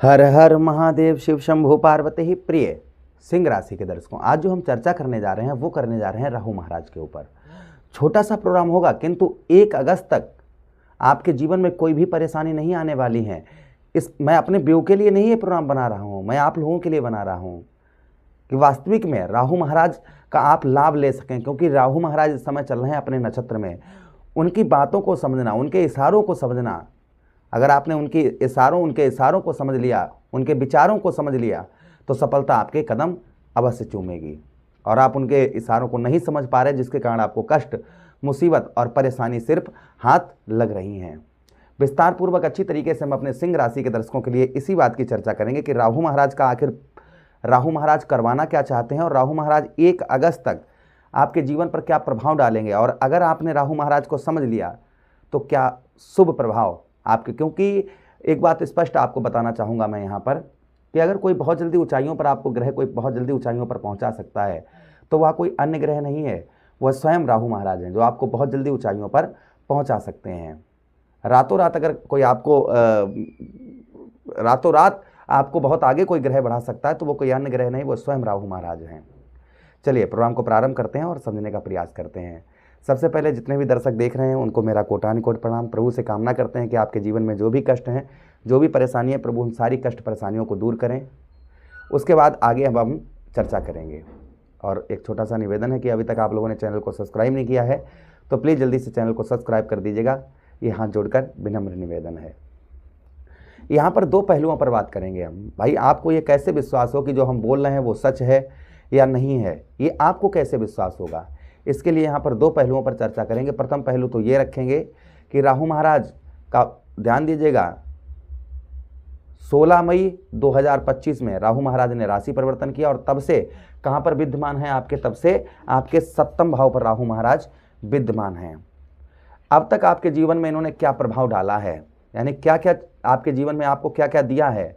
हर हर महादेव शिव शंभु पार्वती ही प्रिय सिंह राशि के दर्शकों, आज जो हम चर्चा करने जा रहे हैं वो करने जा रहे हैं राहु महाराज के ऊपर। छोटा सा प्रोग्राम होगा किंतु 1 अगस्त तक आपके जीवन में कोई भी परेशानी नहीं आने वाली है। मैं अपने व्यू के लिए नहीं ये प्रोग्राम बना रहा हूँ, मैं आप लोगों के लिए बना रहा हूँ कि वास्तविक में राहु महाराज का आप लाभ ले सकें, क्योंकि राहु महाराज इस समय चल रहे हैं अपने नक्षत्र में। उनकी बातों को समझना, उनके इशारों को समझना, अगर आपने उनके इशारों को समझ लिया, उनके विचारों को समझ लिया तो सफलता आपके कदम अवश्य चूमेगी। और आप उनके इशारों को नहीं समझ पा रहे, जिसके कारण आपको कष्ट, मुसीबत और परेशानी सिर्फ हाथ लग रही हैं। विस्तार पूर्वक अच्छी तरीके से हम अपने सिंह राशि के दर्शकों के लिए इसी बात की चर्चा करेंगे कि राहु महाराज करवाना क्या चाहते हैं और राहु महाराज 1 अगस्त तक आपके जीवन पर क्या प्रभाव डालेंगे। और अगर आपने राहु महाराज को समझ लिया तो क्या शुभ प्रभाव आपके, क्योंकि एक बात स्पष्ट आपको बताना चाहूँगा मैं यहाँ पर कि अगर कोई बहुत जल्दी ऊंचाइयों पर आपको ग्रह कोई बहुत जल्दी ऊंचाइयों पर पहुँचा सकता है तो वह कोई अन्य ग्रह नहीं है, वह स्वयं राहु महाराज हैं जो आपको बहुत जल्दी ऊंचाइयों पर पहुँचा सकते हैं। रातों रात अगर कोई आपको रातों रात आपको बहुत आगे कोई ग्रह बढ़ा सकता है तो वो कोई अन्य ग्रह नहीं, वो स्वयं राहु महाराज हैं। चलिए प्रोग्राम को प्रारंभ करते हैं और समझने का प्रयास करते हैं। सबसे पहले जितने भी दर्शक देख रहे हैं उनको मेरा कोटान कोट प्रणाम। प्रभु से कामना करते हैं कि आपके जीवन में जो भी कष्ट हैं, जो भी परेशानी है, प्रभु उन सारी कष्ट परेशानियों को दूर करें। उसके बाद आगे हम चर्चा करेंगे। और एक छोटा सा निवेदन है कि अभी तक आप लोगों ने चैनल को सब्सक्राइब नहीं किया है तो प्लीज़ जल्दी से चैनल को सब्सक्राइब कर दीजिएगा, ये हाथ जोड़कर विनम्र निवेदन है। यहाँ पर 2 पहलुओं पर बात करेंगे हम। भाई आपको ये कैसे विश्वास हो कि जो हम बोल रहे हैं वो सच है या नहीं है, ये आपको कैसे विश्वास होगा, इसके लिए यहाँ पर 2 पहलुओं पर चर्चा करेंगे। प्रथम पहलू तो ये रखेंगे कि राहु महाराज का ध्यान दीजिएगा, 16 मई 2025 में राहु महाराज ने राशि परिवर्तन किया और तब से कहाँ पर विद्यमान है आपके, तब से आपके 7वें भाव पर राहु महाराज विद्यमान हैं। अब तक आपके जीवन में इन्होंने क्या प्रभाव डाला है, यानी क्या क्या आपके जीवन में आपको क्या क्या दिया है।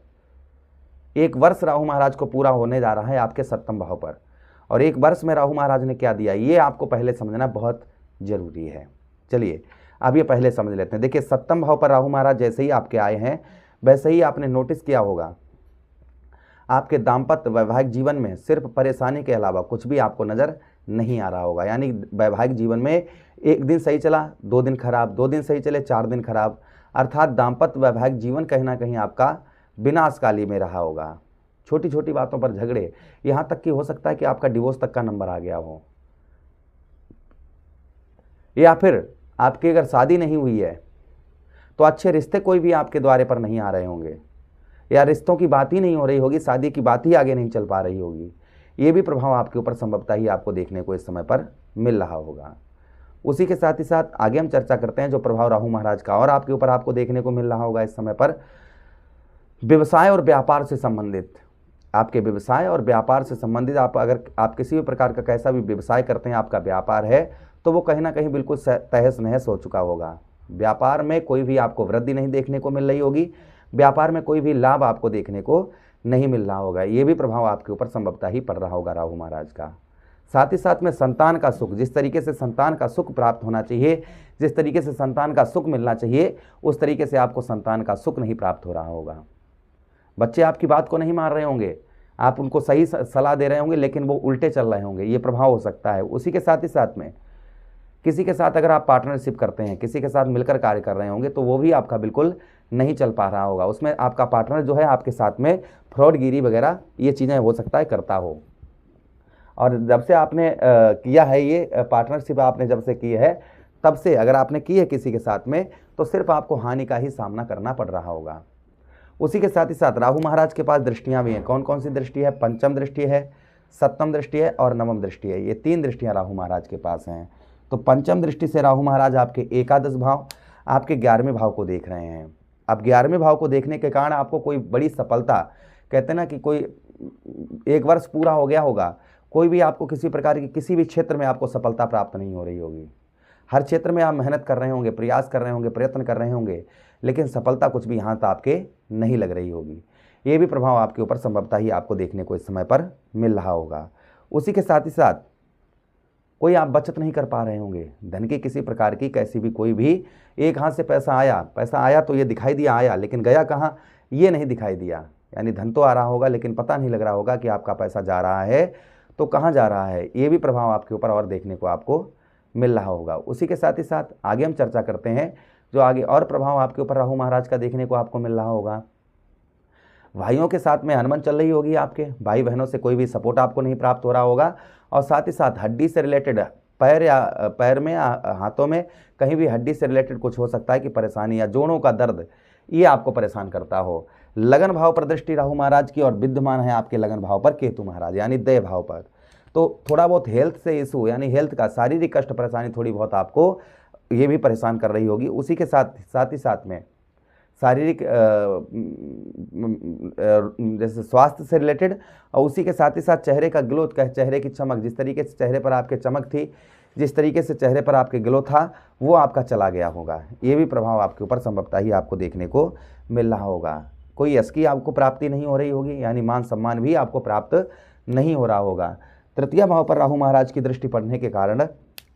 1 वर्ष राहु महाराज को पूरा होने जा रहा है आपके 7वें भाव पर, और 1 वर्ष में राहु महाराज ने क्या दिया ये आपको पहले समझना बहुत जरूरी है। चलिए अब ये पहले समझ लेते हैं। देखिए 7वें भाव पर राहु महाराज जैसे ही आपके आए हैं वैसे ही आपने नोटिस किया होगा आपके दाम्पत्य वैवाहिक जीवन में सिर्फ परेशानी के अलावा कुछ भी आपको नज़र नहीं आ रहा होगा। यानी वैवाहिक जीवन में 1 दिन सही चला, 2 दिन खराब, 2 दिन सही चले, 4 दिन खराब, अर्थात दाम्पत्य वैवाहिक जीवन कहीं ना कहीं आपका विनाशकाली में रहा होगा। छोटी छोटी बातों पर झगड़े, यहाँ तक कि हो सकता है कि आपका डिवोर्स तक का नंबर आ गया हो, या फिर आपकी अगर शादी नहीं हुई है तो अच्छे रिश्ते कोई भी आपके द्वारे पर नहीं आ रहे होंगे, या रिश्तों की बात ही नहीं हो रही होगी, शादी की बात ही आगे नहीं चल पा रही होगी। ये भी प्रभाव आपके ऊपर संभवतः ही आपको देखने को इस समय पर मिल रहा होगा। उसी के साथ ही साथ आगे हम चर्चा करते हैं जो प्रभाव राहु महाराज का और आपके ऊपर आपको देखने को मिल रहा होगा इस समय पर, व्यवसाय और व्यापार से संबंधित। आपके व्यवसाय और व्यापार से संबंधित अगर आप किसी भी प्रकार का कैसा भी व्यवसाय करते हैं, आपका व्यापार है तो वो कहीं ना कहीं बिल्कुल तहस नहस हो चुका होगा। व्यापार में कोई भी आपको वृद्धि नहीं देखने को मिल रही होगी, व्यापार में कोई भी लाभ आपको देखने को नहीं मिल रहा होगा। ये भी प्रभाव आपके ऊपर संभवतः ही पड़ रहा होगा राहु महाराज का। साथ ही साथ में संतान का सुख, जिस तरीके से संतान का सुख प्राप्त होना चाहिए, जिस तरीके से संतान का सुख मिलना चाहिए, उस तरीके से आपको संतान का सुख नहीं प्राप्त हो रहा होगा। बच्चे आपकी बात को नहीं मान रहे होंगे, आप उनको सही सलाह दे रहे होंगे लेकिन वो उल्टे चल रहे होंगे, ये प्रभाव हो सकता है। उसी के साथ ही साथ में किसी के साथ अगर आप पार्टनरशिप करते हैं, किसी के साथ मिलकर कार्य कर रहे होंगे तो वो भी आपका बिल्कुल नहीं चल पा रहा होगा। उसमें आपका पार्टनर जो है आपके साथ में फ्रॉडगिरी वगैरह ये चीज़ें हो सकता है करता हो। और जब से आपने किया है ये पार्टनरशिप, आपने जब से की है तब से अगर आपने की है किसी के साथ में तो सिर्फ आपको हानि का ही सामना करना पड़ रहा होगा। उसी के साथ ही साथ राहु महाराज के पास दृष्टियां भी हैं। कौन कौन सी दृष्टि है? पंचम दृष्टि है, सप्तम दृष्टि है और नवम दृष्टि है। ये 3 दृष्टियां राहु महाराज के पास हैं। तो पंचम दृष्टि से राहु महाराज आपके एकादश भाव, आपके 11वें भाव को देख रहे हैं। अब 11वें भाव को देखने के कारण आपको कोई बड़ी सफलता, कहते हैं ना कि कोई 1 वर्ष पूरा हो गया होगा, कोई भी आपको किसी प्रकार की किसी भी क्षेत्र में आपको सफलता प्राप्त नहीं हो रही होगी। हर क्षेत्र में आप मेहनत कर रहे होंगे, प्रयास कर रहे होंगे, प्रयत्न कर रहे होंगे, लेकिन सफलता कुछ भी यहाँ तक आपके नहीं लग रही होगी। ये भी प्रभाव आपके ऊपर संभवतः ही आपको देखने को इस समय पर मिल रहा होगा। उसी के साथ ही साथ कोई आप बचत नहीं कर पा रहे होंगे, धन की किसी प्रकार की कैसी भी कोई भी एक हाथ से पैसा आया तो ये दिखाई दिया आया, लेकिन गया कहाँ, ये नहीं दिखाई दिया। यानी धन तो आ रहा होगा लेकिन पता नहीं लग रहा होगा कि आपका पैसा जा रहा है तो कहाँ जा रहा है, ये भी प्रभाव आपके ऊपर और देखने को आपको मिल रहा होगा। उसी के साथ ही साथ आगे हम चर्चा करते हैं जो आगे और प्रभाव आपके ऊपर राहु महाराज का देखने को आपको मिल रहा होगा। भाइयों के साथ में अनबन चल रही होगी, आपके भाई बहनों से कोई भी सपोर्ट आपको नहीं प्राप्त हो रहा होगा, और साथ ही साथ हड्डी से रिलेटेड पैर में या हाथों में कहीं भी हड्डी से रिलेटेड कुछ हो सकता है कि परेशानी या जोड़ों का दर्द ये आपको परेशान करता हो। लगन भाव पर दृष्टि राहु महाराज की और विद्यमान है आपके लगन भाव पर केतु महाराज यानी देह भाव पर, तो थोड़ा बहुत हेल्थ से इशू यानी हेल्थ का शारीरिक कष्ट परेशानी थोड़ी बहुत आपको ये भी परेशान कर रही होगी। उसी के साथ ही साथ में शारीरिक जैसे स्वास्थ्य से रिलेटेड, और उसी के साथ ही साथ चेहरे का ग्लो, चेहरे की चमक, जिस तरीके से चेहरे पर आपके चमक थी, जिस तरीके से चेहरे पर आपके ग्लो था वो आपका चला गया होगा। ये भी प्रभाव आपके ऊपर संभवतः ही आपको देखने को मिल रहा होगा। कोई यश की आपको प्राप्ति नहीं हो रही होगी, यानी मान सम्मान भी आपको प्राप्त नहीं हो रहा होगा। तृतीय भाव पर राहु महाराज की दृष्टि पड़ने के कारण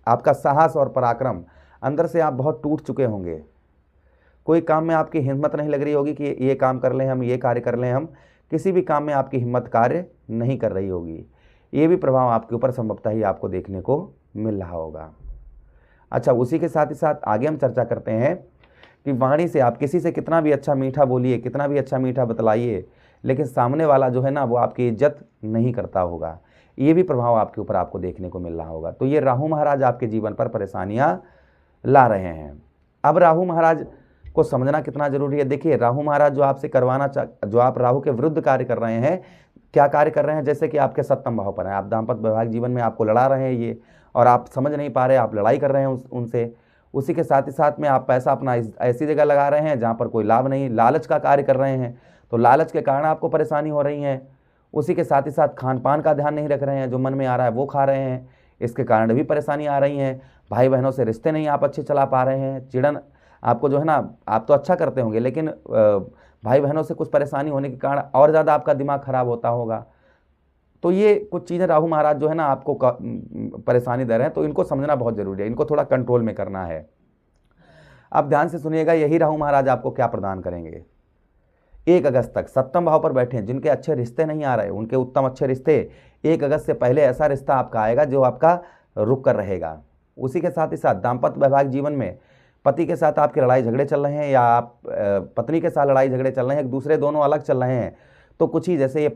आपका साहस और पराक्रम, अंदर से आप बहुत टूट चुके होंगे। कोई काम में आपकी हिम्मत नहीं लग रही होगी कि ये काम कर लें हम, ये कार्य कर लें हम, किसी भी काम में आपकी हिम्मत कार्य नहीं कर रही होगी। ये भी प्रभाव आपके ऊपर संभवतः ही आपको देखने को मिल रहा होगा। अच्छा, उसी के साथ ही साथ आगे हम चर्चा करते हैं कि वाणी से आप किसी से कितना भी अच्छा मीठा बोलिए, कितना भी अच्छा मीठा बतलाइए, लेकिन सामने वाला जो है ना वो आपकी इज्जत नहीं करता होगा। ये भी प्रभाव आपके ऊपर आपको देखने को मिल रहा होगा। तो ये राहु महाराज आपके जीवन पर परेशानियां ला रहे हैं। अब राहु महाराज को समझना कितना जरूरी है। देखिए, राहु महाराज जो आपसे जो आप राहु के विरुद्ध कार्य कर रहे हैं, क्या कार्य कर रहे हैं, जैसे कि आपके सप्तम भाव पर है, आप दाम्पत्य वैवाहिक जीवन में आपको लड़ा रहे हैं ये, और आप समझ नहीं पा रहे, आप लड़ाई कर रहे हैं उनसे। उसी के साथ ही साथ में आप पैसा अपना ऐसी जगह लगा रहे हैं जहाँ पर कोई लाभ नहीं, लालच का कार्य कर रहे हैं, तो लालच के कारण आपको परेशानी हो रही है। उसी के साथ ही साथ खान पान का ध्यान नहीं रख रहे हैं, जो मन में आ रहा है वो खा रहे हैं, इसके कारण भी परेशानी आ रही है। भाई बहनों से रिश्ते नहीं आप अच्छे चला पा रहे हैं, चिड़न आपको जो है ना, आप तो अच्छा करते होंगे लेकिन भाई बहनों से कुछ परेशानी होने के कारण और ज़्यादा आपका दिमाग खराब होता होगा। तो ये कुछ चीज़ें राहु महाराज जो है ना आपको परेशानी दे रहे हैं, तो इनको समझना बहुत ज़रूरी है, इनको थोड़ा कंट्रोल में करना है। अब ध्यान से सुनिएगा, यही राहु महाराज आपको क्या प्रदान करेंगे। 1 अगस्त तक सप्तम भाव पर बैठे हैं, जिनके अच्छे रिश्ते नहीं आ रहे, उनके उत्तम अच्छे रिश्ते 1 अगस्त से पहले ऐसा रिश्ता आपका आएगा जो आपका रुक कर रहेगा। उसी के साथ ही साथ दाम्पत्य वैवाहिक जीवन में पति के साथ आपकी लड़ाई झगड़े चल रहे हैं, या आप पत्नी के साथ लड़ाई झगड़े चल रहे हैं, एक दूसरे दोनों अलग चल रहे हैं, तो कुछ ही जैसे ये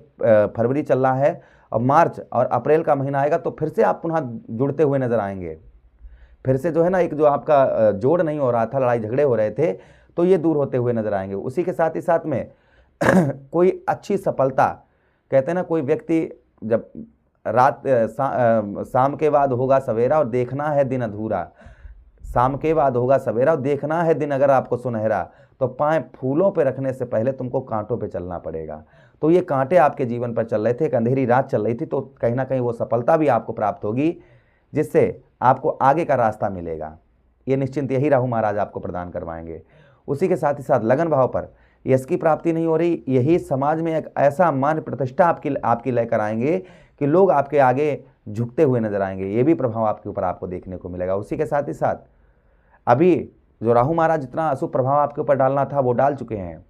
फरवरी चल रहा है और मार्च और अप्रैल का महीना आएगा तो फिर से आप पुनः जुड़ते हुए नजर आएंगे। फिर से जो है ना एक जो आपका जोड़ नहीं हो रहा था, लड़ाई झगड़े हो रहे थे, तो ये दूर होते हुए नजर आएंगे। उसी के साथ ही साथ में कोई अच्छी सफलता, कहते हैं ना कोई व्यक्ति जब शाम के बाद होगा सवेरा और देखना है दिन अधूरा, शाम के बाद होगा सवेरा और देखना है दिन अगर आपको सुनहरा, तो पाँव फूलों पे रखने से पहले तुमको कांटों पे चलना पड़ेगा। तो ये कांटे आपके जीवन पर चल रहे थे, एक अंधेरी रात चल रही थी, तो कहीं ना कहीं वो सफलता भी आपको प्राप्त होगी जिससे आपको आगे का रास्ता मिलेगा। ये निश्चिंत यही राहु महाराज आपको प्रदान करवाएंगे। उसी के साथ ही साथ लगन भाव पर यश की प्राप्ति नहीं हो रही, यही समाज में एक ऐसा मान प्रतिष्ठा आपकी लेकर आएंगे कि लोग आपके आगे झुकते हुए नजर आएंगे। ये भी प्रभाव आपके ऊपर आपको देखने को मिलेगा। उसी के साथ ही साथ अभी जो राहु महाराज जितना अशुभ प्रभाव आपके ऊपर डालना था वो डाल चुके हैं।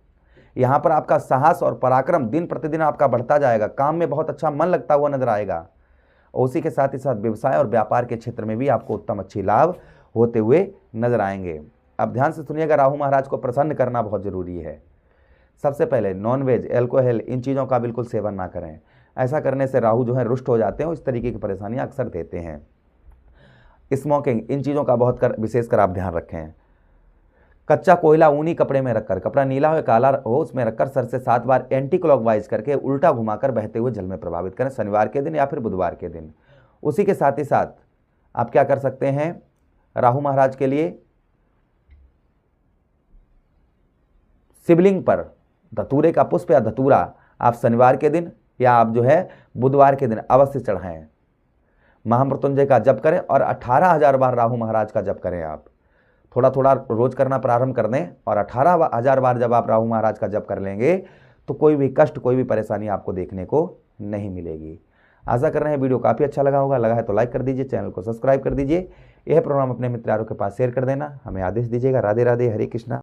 यहाँ पर आपका साहस और पराक्रम दिन प्रतिदिन आपका बढ़ता जाएगा, काम में बहुत अच्छा मन लगता हुआ नजर आएगा। उसी के साथ ही साथ व्यवसाय और व्यापार के क्षेत्र में भी आपको उत्तम अच्छी लाभ होते हुए नजर आएंगे। अब ध्यान से सुनिएगा, राहु महाराज को प्रसन्न करना बहुत जरूरी है। सबसे पहले नॉनवेज, अल्कोहल, इन चीज़ों का बिल्कुल सेवन ना करें। ऐसा करने से राहु जो है रुष्ट हो जाते हैं, इस तरीके की परेशानियां अक्सर देते हैं। स्मोकिंग, इन चीज़ों का बहुत विशेषकर आप ध्यान रखें। कच्चा कोयला ऊनी कपड़े में रखकर, कपड़ा नीला हो या काला हो, उसमें रखकर सर से 7 बार एंटी क्लॉकवाइज करके उल्टा घुमाकर बहते हुए जल में प्रभावित करें, शनिवार के दिन या फिर बुधवार के दिन। उसी के साथ ही साथ आप क्या कर सकते हैं राहु महाराज के लिए, शिवलिंग पर धतूरे का पुष्प या धतूरा आप शनिवार के दिन या आप जो है बुधवार के दिन अवश्य चढ़ाएं। महामृत्युंजय का जप करें और 18,000 बार राहु महाराज का जप करें। आप थोड़ा थोड़ा रोज करना प्रारंभ कर दें, और 18,000 बार जब आप राहु महाराज का जप कर लेंगे तो कोई भी कष्ट, कोई भी परेशानी आपको देखने को नहीं मिलेगी। आशा कर रहे हैं वीडियो काफ़ी अच्छा लगा होगा। लगा है तो लाइक कर दीजिए, चैनल को सब्सक्राइब कर दीजिए। यह प्रोग्राम अपने मित्रों के पास शेयर कर देना। हमें आदेश दीजिएगा। राधे राधे, हरे कृष्णा।